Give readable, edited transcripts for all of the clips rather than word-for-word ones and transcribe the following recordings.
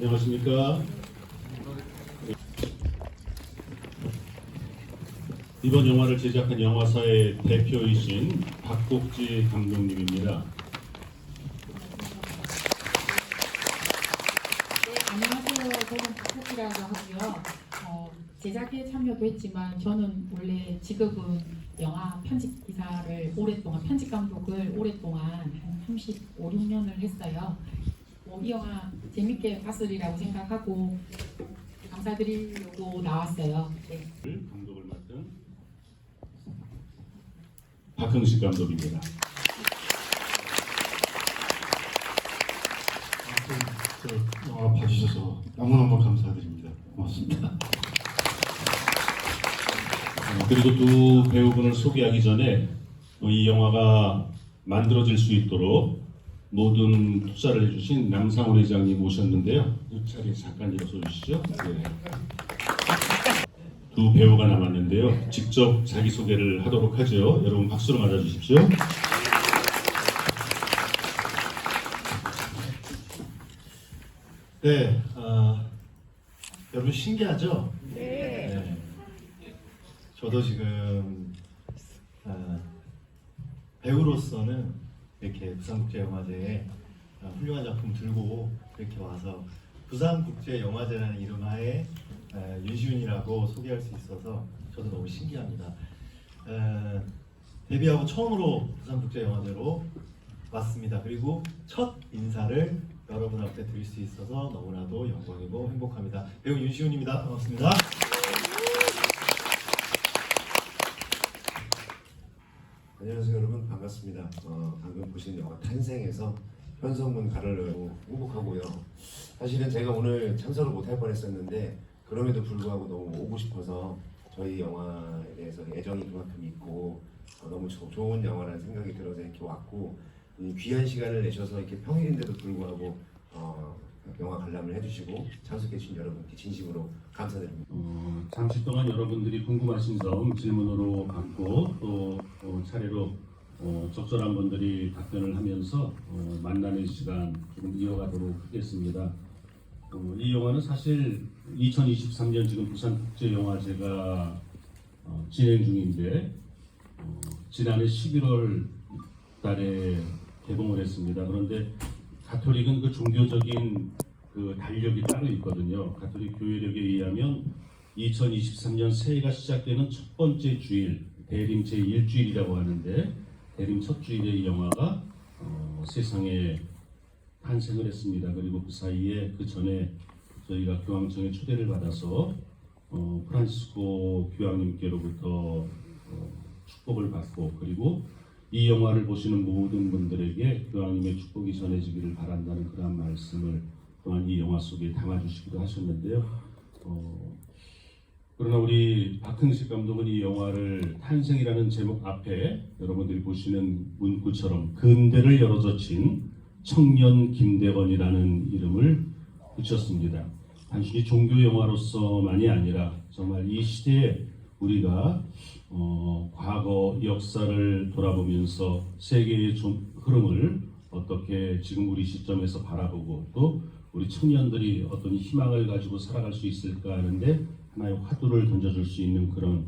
안녕하십니까. 이번 영화를 제작한 영화사의 대표이신 박복지 감독님입니다. 네, 안녕하세요. 저는 박복지라고 하고요. 제작에 참여도 했지만 저는 원래 직업은 영화 편집 기사를 오랫동안, 편집 감독을 오랫동안 한 35, 6년을 했어요. 이 영화 재밌게 봤으리라고 생각하고 감사드리려고 나왔어요. 네. 감독을 맡은 박흥식 감독입니다. 저 영화 봐주셔서 너무너무 감사드립니다. 고맙습니다. 그리고 두 배우분을 소개하기 전에 이 영화가 만들어질 수 있도록 모든 투자를 해주신 남상훈 회장님 모셨는데요. 이 자리에 잠깐 일어서 주시죠. 네. 두 배우가 남았는데요. 직접 자기소개를 하도록 하죠. 여러분 박수로 맞아주십시오. 네, 여러분 신기하죠? 네. 저도 지금 배우로서는 이렇게 부산국제영화제에 훌륭한 작품 들고 이렇게 와서 부산국제영화제라는 이름 하에 윤시윤이라고 소개할 수 있어서 저도 너무 신기합니다. 데뷔하고 처음으로 부산국제영화제로 왔습니다. 그리고 첫 인사를 여러분 앞에 드릴 수 있어서 너무나도 영광이고 행복합니다. 배우 윤시윤입니다. 반갑습니다. 안녕하세요 여러분, 반갑습니다. 방금 보신 영화 탄생에서 현성문 가르려고 행복하고요. 사실은 제가 오늘 참석을 못할 뻔했었는데 그럼에도 불구하고 너무 오고 싶어서 저희 영화에 대해서 애정이 그만큼 있고 너무 좋은 영화라는 생각이 들어서 이렇게 왔고, 이 귀한 시간을 내셔서 이렇게 평일인데도 불구하고 영화 관람을 해주시고 참석해주신 여러분께 진심으로 감사드립니다. 잠시 동안 여러분들이 궁금하신 점 질문으로 받고 또 차례로 적절한 분들이 답변을 하면서 만나는 시간 조금 이어가도록 하겠습니다. 이 영화는 사실 2023년 지금 부산국제영화제가 진행 중인데 지난해 11월 달에 개봉을 했습니다. 그런데 가톨릭은 그 종교적인 그 달력이 따로 있거든요. 가톨릭 교회력에 의하면 2023년 새해가 시작되는 첫 번째 주일, 대림 제1주일이라고 하는데 대림 첫 주일에 이 영화가 세상에 탄생을 했습니다. 그리고 그 사이에 그 전에 저희가 교황청의 초대를 받아서 프란시스코 교황님께로부터 축복을 받고, 그리고 이 영화를 보시는 모든 분들에게 교황님의 축복이 전해지기를 바란다는 그런 말씀을 또한 이 영화 속에 담아주시기도 하셨는데요. 그러나 우리 박흥식 감독은 이 영화를 탄생이라는 제목 앞에 여러분들이 보시는 문구처럼 근대를 열어젖힌 청년 김대건이라는 이름을 붙였습니다. 단순히 종교 영화로서만이 아니라 정말 이 시대에 우리가 과거 역사를 돌아보면서 세계의 흐름을 어떻게 지금 우리 시점에서 바라보고 또 우리 청년들이 어떤 희망을 가지고 살아갈 수 있을까 하는데 하나의 화두를 던져줄 수 있는 그런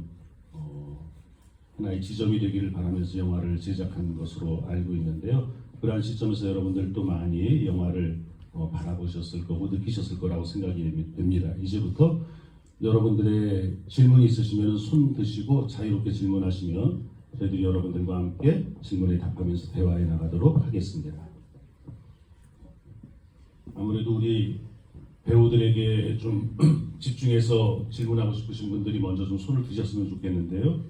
하나의 지점이 되기를 바라면서 영화를 제작한 것으로 알고 있는데요. 그러한 시점에서 여러분들도 많이 영화를 바라보셨을 거고 느끼셨을 거라고 생각이 됩니다. 이제부터 여러분들의 질문이 있으시면 손 드시고 자유롭게 질문하시면 저희들이 여러분들과 함께 질문에 답하면서 대화해 나가도록 하겠습니다. 아무래도 우리 배우들에게 좀 집중해서 질문하고 싶으신 분들이 먼저 좀 손을 드셨으면 좋겠는데요.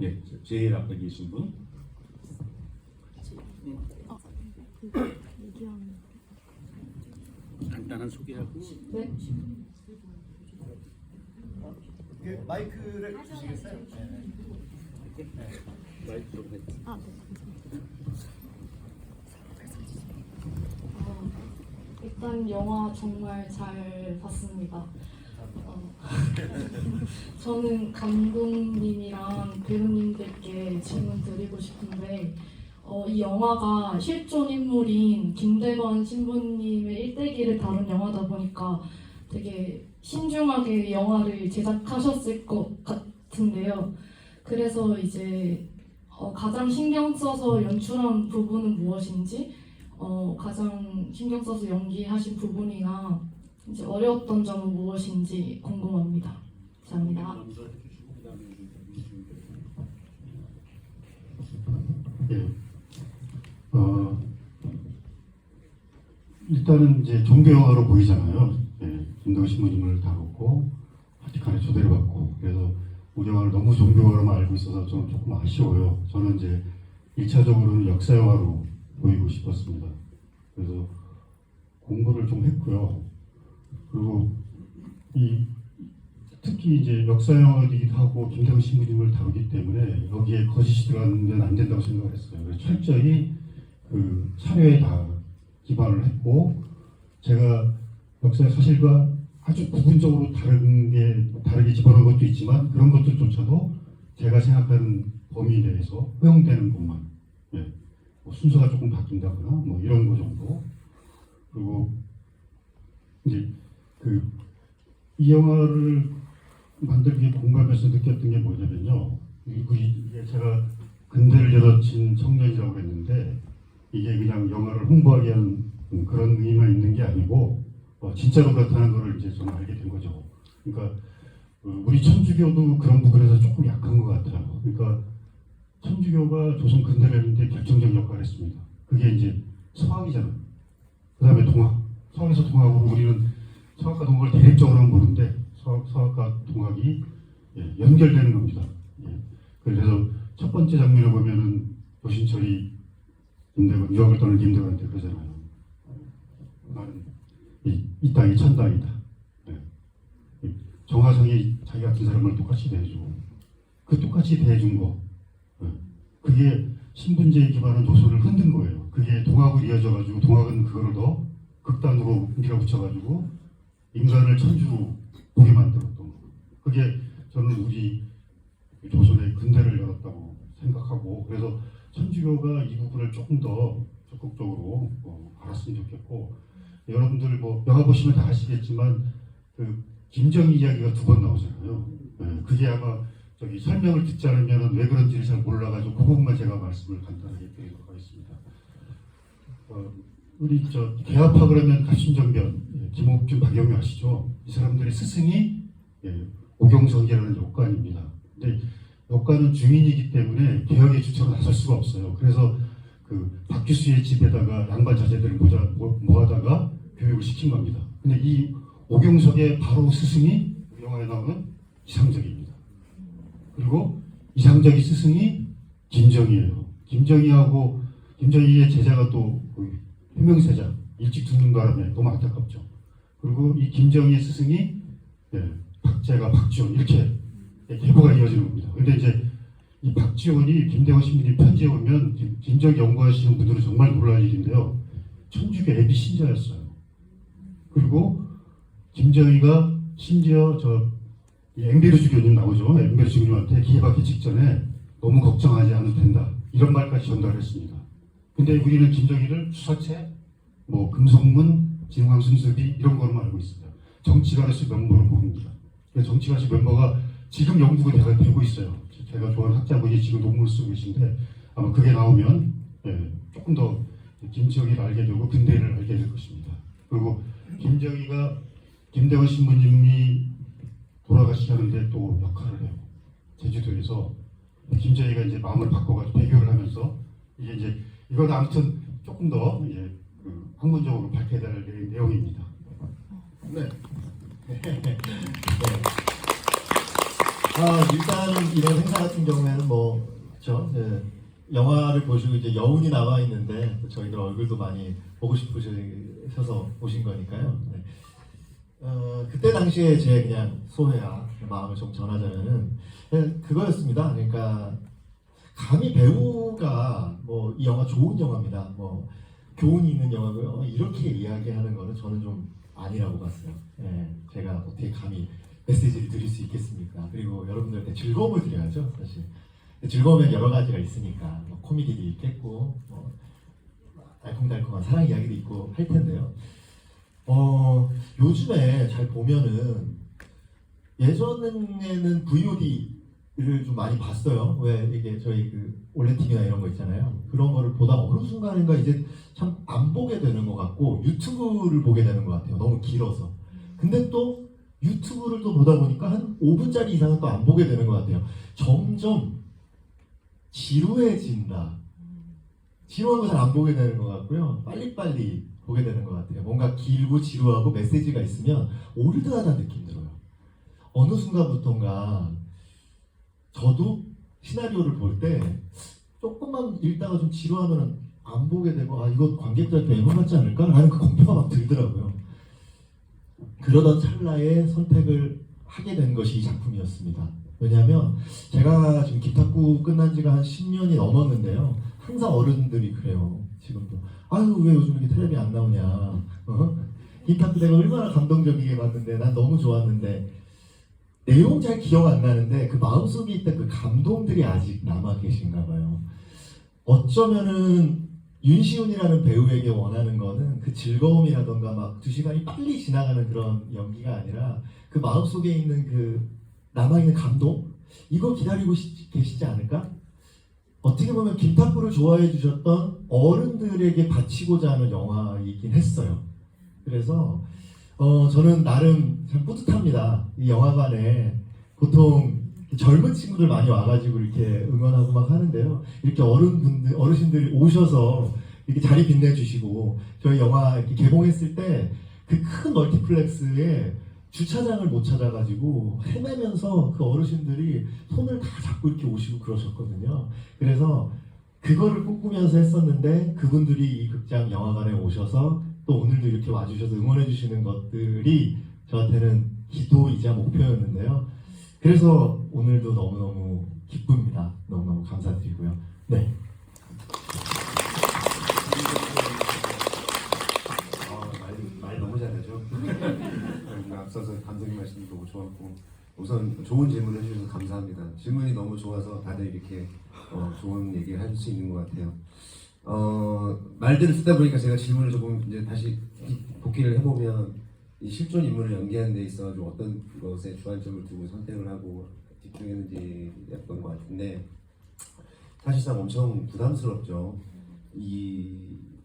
예, 제일 앞에 계신 분. 간단한 소개하고. 네. 마이크를 주시겠어요? 마이크로 해. 일단 영화 정말 잘 봤습니다. 저는 감독님이랑 배우님들께 질문 드리고 싶은데 이 영화가 실존 인물인 김대건 신부님의 일대기를 다룬 영화다 보니까 되게 신중하게 영화를 제작하셨을 것 같은데요. 그래서 이제 가장 신경 써서 연출한 부분은 무엇인지, 가장 신경 써서 연기하신 부분이나 이제 어려웠던 점은 무엇인지 궁금합니다. 감사합니다. 먼저 해주시고 그다음에 예. 일단은 이제 종교 영화로 보이잖아요. 예. 김대건 신부님을 다뤘고 바티칸에 초대를 받고 그래서 우리 영화를 너무 종교 영화로만 알고 있어서 저는 조금 아쉬워요. 저는 이제 1차적으로는 역사 영화로 보이고 싶었습니다. 그래서 공부를 좀 했고요. 그리고 특히 이제 역사 영화이기도 하고 김대건 신부님을 다루기 때문에 여기에 거짓이 들어가는 데는 안 된다고 생각을 했어요. 그래서 철저히 그 사료에 다 기반을 했고 제가 역사의 사실과 아주 부분적으로 다르게 집어넣은 것도 있지만 그런 것들조차도 제가 생각하는 범위 내에서 허용되는 것만 뭐 순서가 조금 바뀐다거나 뭐 이런 거 정도. 그리고 이제 이 영화를 만들기 위해 공부하면서 느꼈던 게 뭐냐면요. 이게 제가 근대를 여닫힌 청년이라고 했는데 이게 그냥 영화를 홍보하기 위한 그런 의미만 있는 게 아니고 진짜로 그렇다는 걸 이제 저는 알게 된 거죠. 그러니까 우리 천주교도 그런 부분에서 조금 약한 것 같아요. 그러니까 천주교가 조선 근대라는데 결정적 역할을 했습니다. 그게 이제 서학이잖아요. 그 다음에 동학. 서학에서 동학으로 우리는 서학과 동학을 대립적으로는 보는데 서학과 동학이 연결되는 겁니다. 그래서 첫 번째 장면을 보면은 조신철이 김대건 유학을 떠는 김대건한테 그러잖아요. 나는 이 땅이 천당이다. 정화성이 자기 같은 사람을 똑같이 대해주고 그 똑같이 대해준 거 그게 신분제에 기반한 노선을 흔든 거예요. 그게 동학으로 이어져가지고 동학은 그거를 더 극단으로 밀어붙여가지고 인간을 천주로 보게 만들었던 거. 그게 저는 우리 조선의 근대를 열었다고 생각하고 그래서 천주교가 이 부분을 조금 더 적극적으로 알았으면 좋겠고 여러분들 뭐 영화 보시면 다 아시겠지만 그 김정희 이야기가 2번 나오잖아요. 그게 아마 저기 설명을 듣지 않으면 왜 그런지를 잘 몰라가지고 그 부분만 제가 말씀을 간단하게 드리도록 하겠습니다. 우리 저 개화파 그러면 갑신정변 김옥준 박영규 아시죠? 이 사람들의 스승이 오경석이라는 역관입니다. 근데 역관은 중인이기 때문에 개혁의 주체로 나설 수가 없어요. 그래서 그 박규수의 집에다가 양반 자제들을 모아다가 교육을 시킨 겁니다. 근데 이 오경석의 바로 스승이 영화에 나오는 이상적입니다. 그리고 이상적의 스승이 김정희예요. 김정희의 제자가 또 휴명세자 일찍 죽는 바람에 너무 안타깝죠. 그리고 이 김정희의 스승이 박재가 박지원 이렇게 계보가 이어지는 겁니다. 근데 이제 이 박지원이 김대건 신부님 편지에 보면 김정희 연구하시는 분들은 정말 놀랄 일인데요. 천주교 예비 신자였어요. 그리고 김정희가 심지어 앵베르주 교님 나오죠. 앵베르주 교님한테 기회받기 직전에 너무 걱정하지 않아도 된다. 이런 말까지 전달했습니다. 근데 우리는 김정희를 수사체, 뭐 금성문, 진흥왕 순수비 이런 거로만 알고 있습니다. 정치가로서 멤버로 모릅니다. 정치가로서 멤버가 지금 연구가 되고 있어요. 제가 좋아하는 학자분이 지금 논문을 쓰고 계신데 아마 그게 나오면 조금 더 김정희를 알게 되고 근대를 알게 될 것입니다. 그리고 김대건 신부님이 돌아가시려는데 또 역할을 해요. 제주도에서 김정희가 이제 마음을 바꿔가지고 배교를 하면서 이게 이제 이건 아무튼 조금 더 이제 학문적으로 밝혀야 될 내용입니다. 네. 일단은 이런 행사 같은 경우에는 그렇죠. 영화를 보시고 이제 여운이 남아 있는데 저희들 얼굴도 많이 보고 싶으셔서 오신 거니까요. 네. 그때 당시에 제 그냥 소회와 마음을 좀 전하자면은 그거였습니다. 그러니까 감히 배우가 이 영화 좋은 영화입니다. 교훈이 있는 영화고요. 이렇게 이야기하는 거는 저는 좀 아니라고 봤어요. 제가 어떻게 감히 메시지를 드릴 수 있겠습니까? 그리고 여러분들한테 즐거움을 드려야죠, 사실. 즐거우면 여러 가지가 있으니까 코미디도 있겠고 알콩달콩한 사랑 이야기도 있고 할 텐데요. 요즘에 잘 보면은 예전에는 VOD를 좀 많이 봤어요. 왜 이게 저희 그 올레TV나 이런 거 있잖아요. 그런 거를 보다 어느 순간인가 이제 참 안 보게 되는 것 같고 유튜브를 보게 되는 것 같아요. 너무 길어서. 근데 또 유튜브를 또 보다 보니까 한 5분짜리 이상은 또 안 보게 되는 것 같아요. 점점 지루해진다. 지루한 거 잘 안 보게 되는 것 같고요. 빨리빨리 보게 되는 것 같아요. 뭔가 길고 지루하고 메시지가 있으면 올드하다는 느낌 들어요. 어느 순간부터인가 저도 시나리오를 볼 때 조금만 읽다가 좀 지루하면 안 보게 되고 이거 관객들한테 애무 같지 않을까? 라는 그 공포가 막 들더라고요. 그러던 찰나에 선택을 하게 된 것이 이 작품이었습니다. 왜냐하면 제가 지금 기탁구 끝난 지가 한 10년이 넘었는데요. 항상 어른들이 그래요. 지금도. 아유 왜 요즘 이렇게 텔레비 안 나오냐. 기탁구 내가 얼마나 감동적이게 봤는데 난 너무 좋았는데 내용 잘 기억 안 나는데 그 마음속에 있던 그 감동들이 아직 남아 계신가 봐요. 어쩌면은 윤시훈이라는 배우에게 원하는 거는 그 즐거움이라던가 막 2시간이 빨리 지나가는 그런 연기가 아니라 그 마음속에 있는 그 남아있는 감동? 이거 기다리고 계시지 않을까? 어떻게 보면 김탁구를 좋아해 주셨던 어른들에게 바치고자 하는 영화이긴 했어요. 그래서 저는 나름 참 뿌듯합니다. 이 영화관에 보통 젊은 친구들 많이 와가지고 이렇게 응원하고 막 하는데요. 이렇게 어르신들이 오셔서 이렇게 자리 빛내주시고 저희 영화 이렇게 개봉했을 때 그 큰 멀티플렉스에 주차장을 못 찾아가지고 헤매면서 그 어르신들이 손을 다 잡고 이렇게 오시고 그러셨거든요. 그래서 그거를 꿈꾸면서 했었는데 그분들이 이 극장 영화관에 오셔서 또 오늘도 이렇게 와주셔서 응원해 주시는 것들이 저한테는 기도이자 목표였는데요. 그래서 오늘도 너무너무 기쁩니다. 너무너무 감사드리고요. 네. 말 너무 잘하죠. 앞서서 감독님 말씀도 너무 좋았고 우선 좋은 질문을 해주셔서 감사합니다. 질문이 너무 좋아서 다들 이렇게 좋은 얘기를 할 수 있는 것 같아요. 말들을 듣다 보니까 제가 질문을 조금 이제 다시 복기를 해보면 이 실존 인물을 연기하는 데 있어 좀 어떤 것에 주안점을 두고 선택을 하고 집중했는지였던 것 같은데 사실상 엄청 부담스럽죠.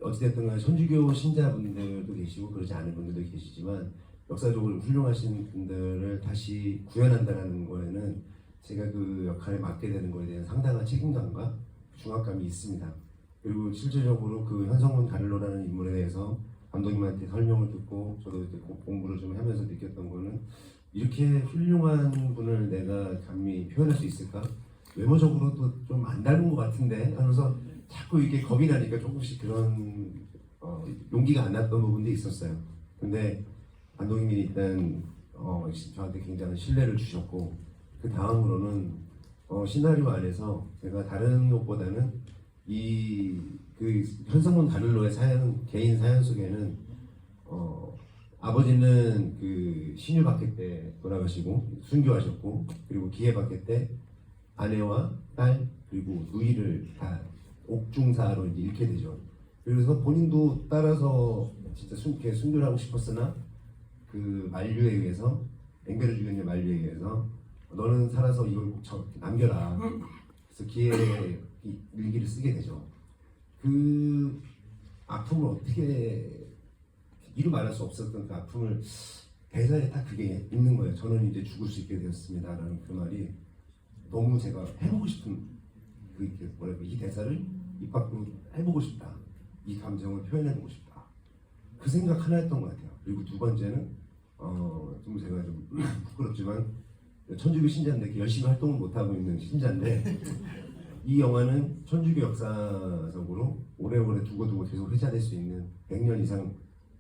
어찌됐든 간에 천주교 신자분들도 계시고 그러지 않은 분들도 계시지만 역사적으로 훌륭하신 분들을 다시 구현한다는 거에는 제가 그 역할에 맡게 되는 거에 대한 상당한 책임감과 중압감이 있습니다. 그리고 실질적으로 그 현성문 가를로라는 인물에 대해서 감독님한테 설명을 듣고 저도 이제 공부를 좀 하면서 느꼈던 거는 이렇게 훌륭한 분을 내가 감히 표현할 수 있을까? 외모적으로도 좀 안 닮은 것 같은데 하면서 자꾸 이렇게 겁이 나니까 조금씩 그런 용기가 안 났던 부분도 있었어요. 근데 감독님이 일단 저한테 굉장히 신뢰를 주셨고 그 다음으로는 시나리오 안에서 제가 다른 것보다는 그 현성문 가를로의 개인 사연 속에는 아버지는 그 신유박해 때 돌아가시고 순교하셨고 그리고 기해박해 때 아내와 딸 그리고 누이를 다 옥중사로 이제 잃게 되죠. 그래서 본인도 따라서 진짜 순교를 하고 싶었으나 그 만류에 의해서 앵베르 주교님의 만류에 의해서 너는 살아서 이걸 꼭 남겨라. 그래서 기해 일기를 쓰게 되죠. 그 아픔을 어떻게 이루 말할 수 없었던 그 아픔을 대사에 딱 그게 있는 거예요. 저는 이제 죽을 수 있게 되었습니다라는 그 말이 너무 제가 해보고 싶은 이 대사를 입 밖으로 해보고 싶다. 이 감정을 표현해보고 싶다. 그 생각 하나 했던 것 같아요. 그리고 두 번째는 좀 제가 좀 부끄럽지만 천주교 신자인데 열심히 활동을 못하고 있는 신자인데 이 영화는 천주교 역사적으로 오래오래 두고두고 계속 회자될 수 있는 100년 이상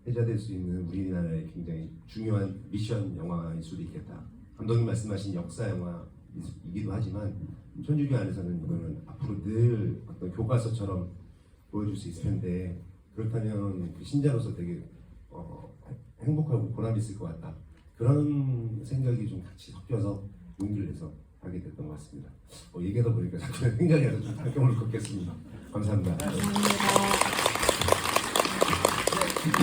회자될 수 있는 우리나라의 굉장히 중요한 미션 영화일 수도 있겠다. 감독님 말씀하신 역사 영화이기도 하지만 천주교 안에서는 이거는 앞으로 늘 어떤 교과서처럼 보여줄 수 있을 텐데 그렇다면 그 신자로서 되게 행복하고 보람 있을 것 같다. 그런 생각이 좀 같이 섞여서 용기를 내서 하게 됐던 것 같습니다. 얘기하다 보니까 자꾸 생각이 나서 좀 잠깐을 걷겠습니다. 감사합니다.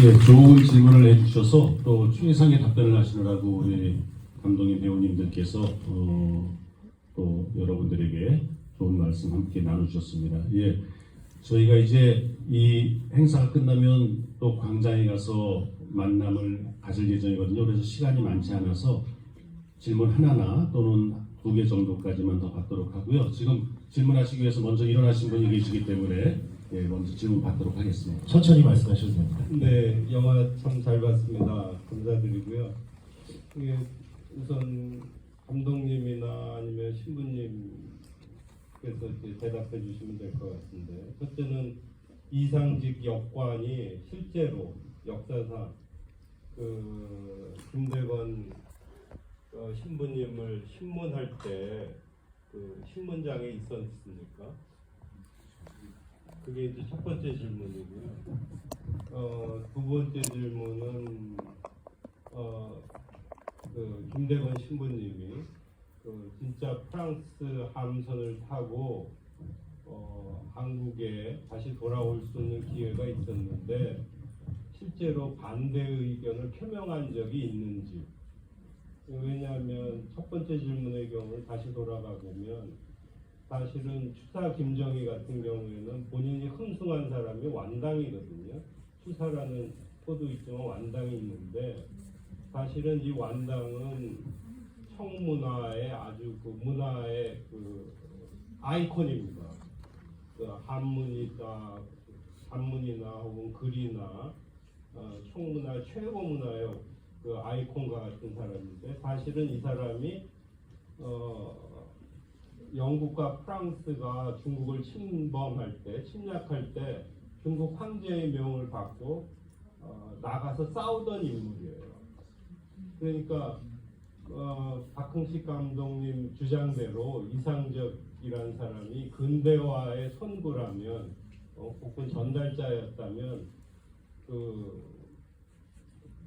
예, 좋은 질문을 해주셔서 또 최상의 답변을 하시느라고 우리 감독님 배우님들께서 또 여러분들에게 좋은 말씀 함께 나눠주셨습니다. 예, 저희가 이제 이 행사가 끝나면 또 광장에 가서 만남을 가질 예정이거든요. 그래서 시간이 많지 않아서 질문 하나나 또는 2개 정도까지만 더 받도록 하고요. 지금 질문하시기 위해서 먼저 일어나신 분이 계시기 때문에 예, 먼저 질문 받도록 하겠습니다. 천천히 말씀하셔도 됩니다. 네, 영화 참 잘 봤습니다. 감사드리고요. 이게 우선 감독님이나 아니면 신부님께서 이제 대답해 주시면 될 것 같은데, 첫째는 이상직 역관이 실제로 역사상 김대건 신부님을 신문할 때 신문장에 있었습니까? 그게 이제 첫 번째 질문이고요. 두 번째 질문은 김대건 신부님이 진짜 프랑스 함선을 타고 한국에 다시 돌아올 수 있는 기회가 있었는데 실제로 반대 의견을 표명한 적이 있는지. 왜냐하면 첫 번째 질문의 경우 다시 돌아가 보면 사실은 추사 김정희 같은 경우에는 본인이 흠숭한 사람이 완당이거든요. 추사라는 표도 있지만 완당이 있는데 사실은 이 완당은 청문화의 아주 문화의 아이콘입니다. 한문이나 혹은 글이나 청문화 최고 문화의 아이콘과 같은 사람인데 사실은 이 사람이 영국과 프랑스가 중국을 침략할 때 중국 황제의 명을 받고 나가서 싸우던 인물이에요. 그러니까 박흥식 감독님 주장대로 이상적이라는 사람이 근대화의 선구라면 혹은 전달자였다면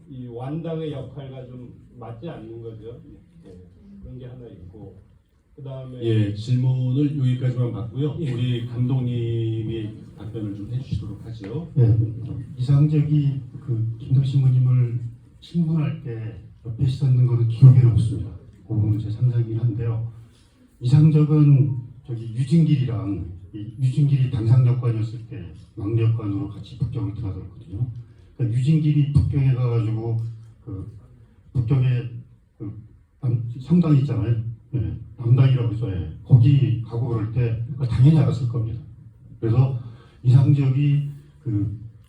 이 완당의 역할과 좀 맞지 않는 거죠. 예, 그런 게 하나 있고 그 다음에 예, 질문을 여기까지만 받고요. 우리 감독님이 답변을 좀 해주시도록 하죠. 네, 이상적이 김대건 신부님을 신문할 때 옆에 있었는 것은 기억에는 없습니다. 그 부분은 제 상상이긴 한데요. 이상적은 유진길이 당상역관이었을 때 막역관으로 같이 북경을 드나들었거든요. 그러니까 유진길이 북경에 가가지고 북경에 성당 있잖아요. 네, 남당이라고 해서 거기 가고 그럴 때 당연히 알았을 겁니다. 그래서 이상적이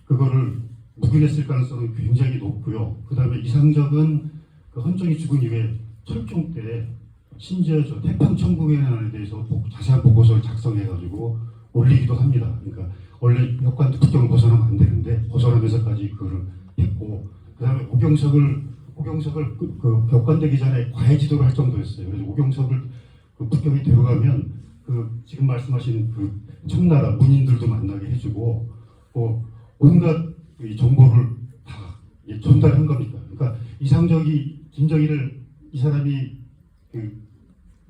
그거를 묵인했을 가능성은 굉장히 높고요. 그 다음에 이상적은 헌정이 죽은 이후에 철종 때 심지어 태평천궁에 대해서 자세한 보고서를 작성해가지고 올리기도 합니다. 그러니까 원래 역관도 북경을 벗어나면 안 되는데 벗어나면서까지 그걸 했고, 그 다음에 오경석을 역관되기 전에 과외 지도를 할 정도였어요. 그래서 오경석을 북경에 데려가면 지금 말씀하신 청나라 문인들도 만나게 해주고 온갖 정보를 다 전달한 겁니다. 그러니까 이상적이 김정일을 이 사람이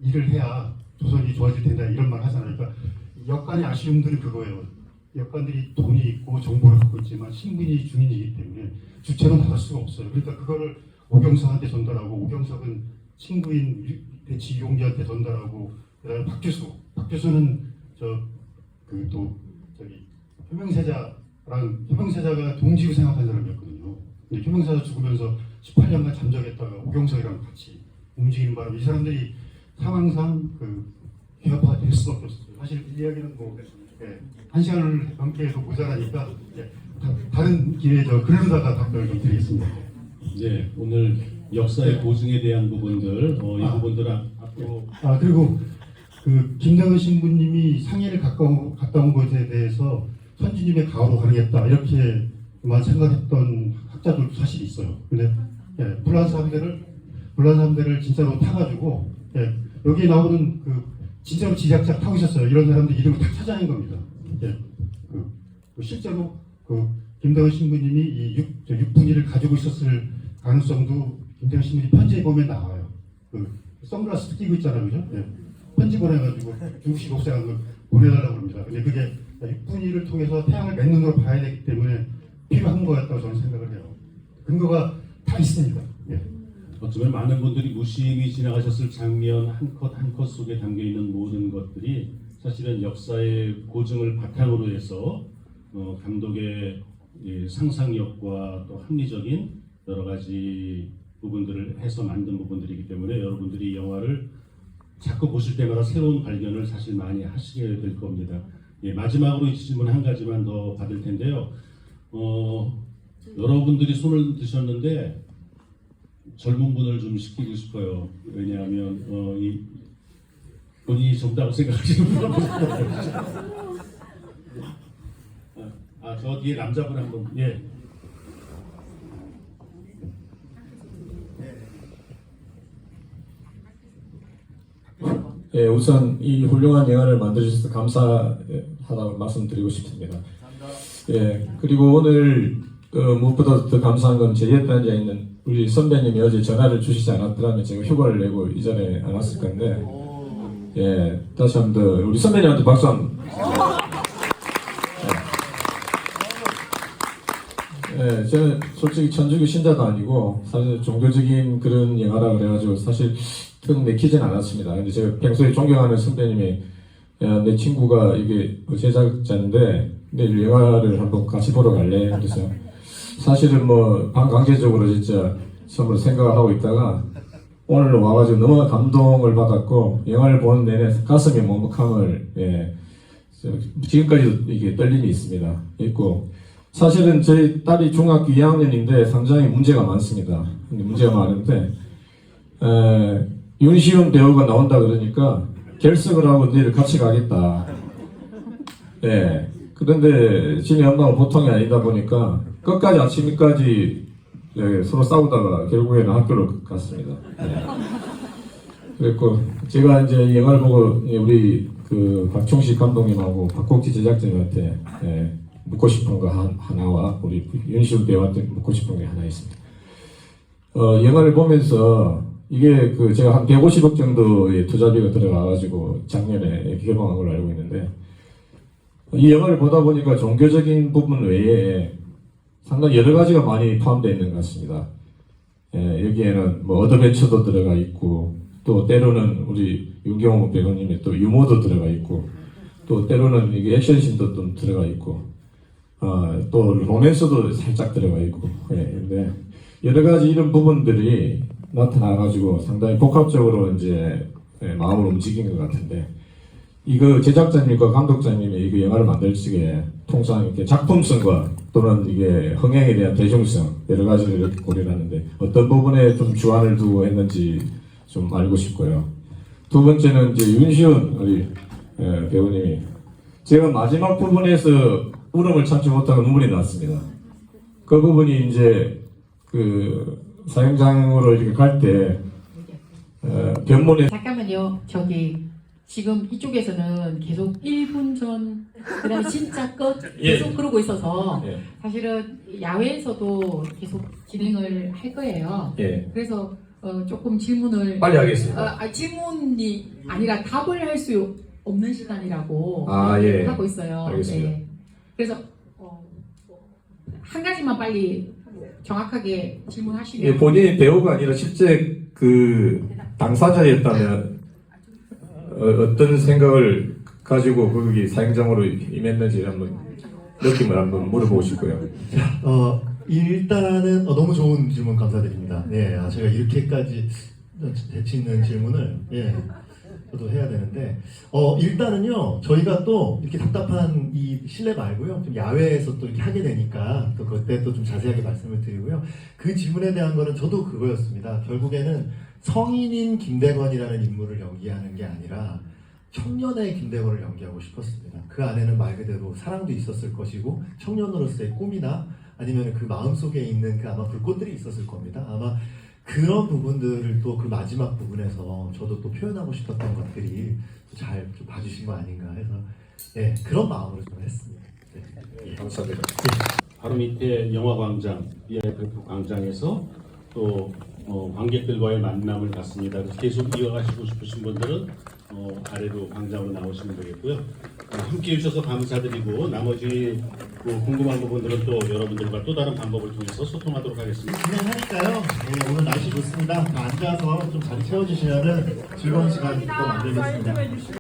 일을 해야 조선이 좋아질 텐다 이런 말 하잖아요. 그러니까 역관의 아쉬움들은 그거예요. 역관들이 돈이 있고 정보를 갖고 있지만 신분이 중인이기 때문에 주체로 나갈 수가 없어요. 그러니까 그거를 오경석한테 전달하고 오경석은 친구인 대치 이용기한테 전달하고 그다음에 박규수는 효명세자가 동지로 생각한 사람이었거든요. 근데 효명세자 죽으면서 18년간 잠적했다가 오경석이랑 같이 움직이는 바람에 이 사람들이 상황상 귀합화가 될 수밖에 없었어요. 사실 이 이야기는 한 시간을 넘게 해도 모자라니까 다른 기회에 글로다가 답변을 좀 드리겠습니다. 네, 오늘 역사의 고증에 대한 부분들, 이 부분들은 앞으로 그리고 김대건 신부님이 상해를 갔다 온 것에 대해서 선진입의 가오로 가능했다 이렇게만 생각했던 학자들도 사실 있어요. 근데 불란서 함대를 진짜로 타가지고 여기 나오는 진짜로 지작자 타고 있었어요. 이런 사람들 이름을 다 찾아낸 겁니다. 실제로 김대건 신부님이 이 육분기를 가지고 있었을 가능성도 김대건 신부님 편지에 보면 나와요. 선글라스 끼고 있잖아요, 그죠? 편지 보내가지고 중국식 녹색한 걸 보내달라고 합니다. 근데 그게 육분위를 통해서 태양을 맨눈으로 봐야 되기 때문에 필요한 거였다고 저는 생각을 해요. 근거가 다 있습니다. 예. 어쩌면 많은 분들이 무심히 지나가셨을 장면 한 컷 한 컷 속에 담겨 있는 모든 것들이 사실은 역사의 고증을 바탕으로 해서 감독의 이 상상력과 또 합리적인 여러 가지 부분들을 해서 만든 부분들이기 때문에 여러분들이 이 영화를 자꾸 보실 때마다 새로운 발견을 사실 많이 하시게 될 겁니다. 예, 마지막으로 이 질문 한 가지만 더 받을 텐데요. 여러분들이 손을 드셨는데 젊은 분을 좀 시키고 싶어요. 왜냐하면 이 본인이 젊다고 생각하시는 분은 저 뒤에 남자분 한 분. 예. 예, 우선 이 훌륭한 영화를 만들어주셔서 감사하다고 말씀드리고 싶습니다. 예, 그리고 오늘 무엇보다 더 감사한 건 제 옆에 앉아 있는 우리 선배님이 어제 전화를 주시지 않았더라면 제가 휴가를 내고 이전에 안 왔을 건데, 예, 다시 한 번 더 우리 선배님한테 박수 한번. 예, 저는 솔직히 천주교 신자도 아니고 사실 종교적인 그런 영화라 그래가지고 사실 좀 내키진 않았습니다. 근데 제가 평소에 존경하는 선배님이 내 친구가 이게 제작자인데 내일 영화를 한번 같이 보러 갈래? 그래서 사실은 뭐 반강제적으로 진짜 처음으로 생각을 하고 있다가 오늘 와가지고 너무 감동을 받았고 영화를 보는 내내 가슴이 먹먹함을 지금까지도 이게 떨림이 있고 사실은 저희 딸이 중학교 2학년인데 상당히 문제가 많습니다. 문제가 많은데 윤시윤 배우가 나온다 그러니까 결석을 하고 내일 같이 가겠다. 예. 그런데 진이 엄마가 보통이 아니다 보니까 끝까지 아침까지 서로 싸우다가 결국에는 학교를 갔습니다. 예. 그랬고 제가 이제 이 영화를 보고 우리 그 박충식 감독님하고 박국지 제작진한테 묻고 싶은 거 하나와 우리 윤시윤 배우한테 묻고 싶은 게 하나 있습니다. 영화를 보면서 이게 그 제가 한 150억 정도의 투자비가 들어가가지고 작년에 개봉한 걸로 알고 있는데 이 영화를 보다 보니까 종교적인 부분 외에 상당히 여러 가지가 많이 포함되어 있는 것 같습니다. 여기에는 뭐 어드벤처도 들어가 있고 또 때로는 우리 윤경호 배우님의 또 유머도 들어가 있고 또 때로는 이게 액션씬도 좀 들어가 있고 또 로맨스도 살짝 들어가 있고 근데 여러 가지 이런 부분들이 나타나가지고 상당히 복합적으로 이제 마음을 움직인 것 같은데 이거 제작자님과 감독자님이 이거 영화를 만들 적에 통상 이렇게 작품성과 또는 이게 흥행에 대한 대중성 여러 가지를 이렇게 고려를 하는데 어떤 부분에 좀 주안을 두고 했는지 좀 알고 싶고요. 두 번째는 이제 윤시윤 우리 배우님이 제가 마지막 부분에서 울음을 참지 못하고 눈물이 났습니다. 그 부분이 이제 그 사형장으로 이렇게 갈 때 변문에 잠깐만요. 지금 이쪽에서는 계속 1분 전, 그다음에 진짜 끝 계속 그러고 있어서 사실은 야외에서도 계속 진행을 할 거예요. 그래서 조금 질문을 빨리 하겠습니다. 질문이 아니라 답을 할 수 없는 시간이라고 하고 있어요. 알겠습니다. 네. 그래서 한 가지만 빨리 정확하게 질문하시면 본인이 배우가 아니라 실제 그 당사자였다면 어떤 생각을 가지고 거기 사형장으로 임했는지 한번 느낌을 한번 물어보고 싶고요. 일단은 너무 좋은 질문 감사드립니다. 제가 이렇게까지 재치 있는 질문을 저도 해야 되는데 일단은요 저희가 또 이렇게 답답한 이 실내 말고요 좀 야외에서 또 이렇게 하게 되니까 또 그때 또 좀 자세하게 말씀을 드리고요. 그 질문에 대한 거는 저도 그거였습니다. 결국에는 성인인 김대건이라는 인물을 연기하는 게 아니라 청년의 김대건을 연기하고 싶었습니다. 그 안에는 말 그대로 사랑도 있었을 것이고 청년으로서의 꿈이나 아니면 그 마음속에 있는 그 아마 불꽃들이 있었을 겁니다. 아마 그런 부분들을 또 그 마지막 부분에서 저도 또 표현하고 싶었던 것들이 잘 좀 봐주신 거 아닌가 해서 그런 마음으로 좀 했습니다. 감사합니다. 바로 밑에 영화광장, BIF 광장에서 또 관객들과의 만남을 갖습니다. 그래서 계속 이어가시고 싶으신 분들은 아래로 광장으로 나오시면 되겠고요. 함께해 주셔서 감사드리고 나머지 궁금한 부분들은 또 여러분들과 또 다른 방법을 통해서 소통하도록 하겠습니다. 진행하니까요. 네, 오늘 날씨 좋습니다. 다 앉아서 좀 자리 채워주시면 즐거운 시간 또 만들겠습니다.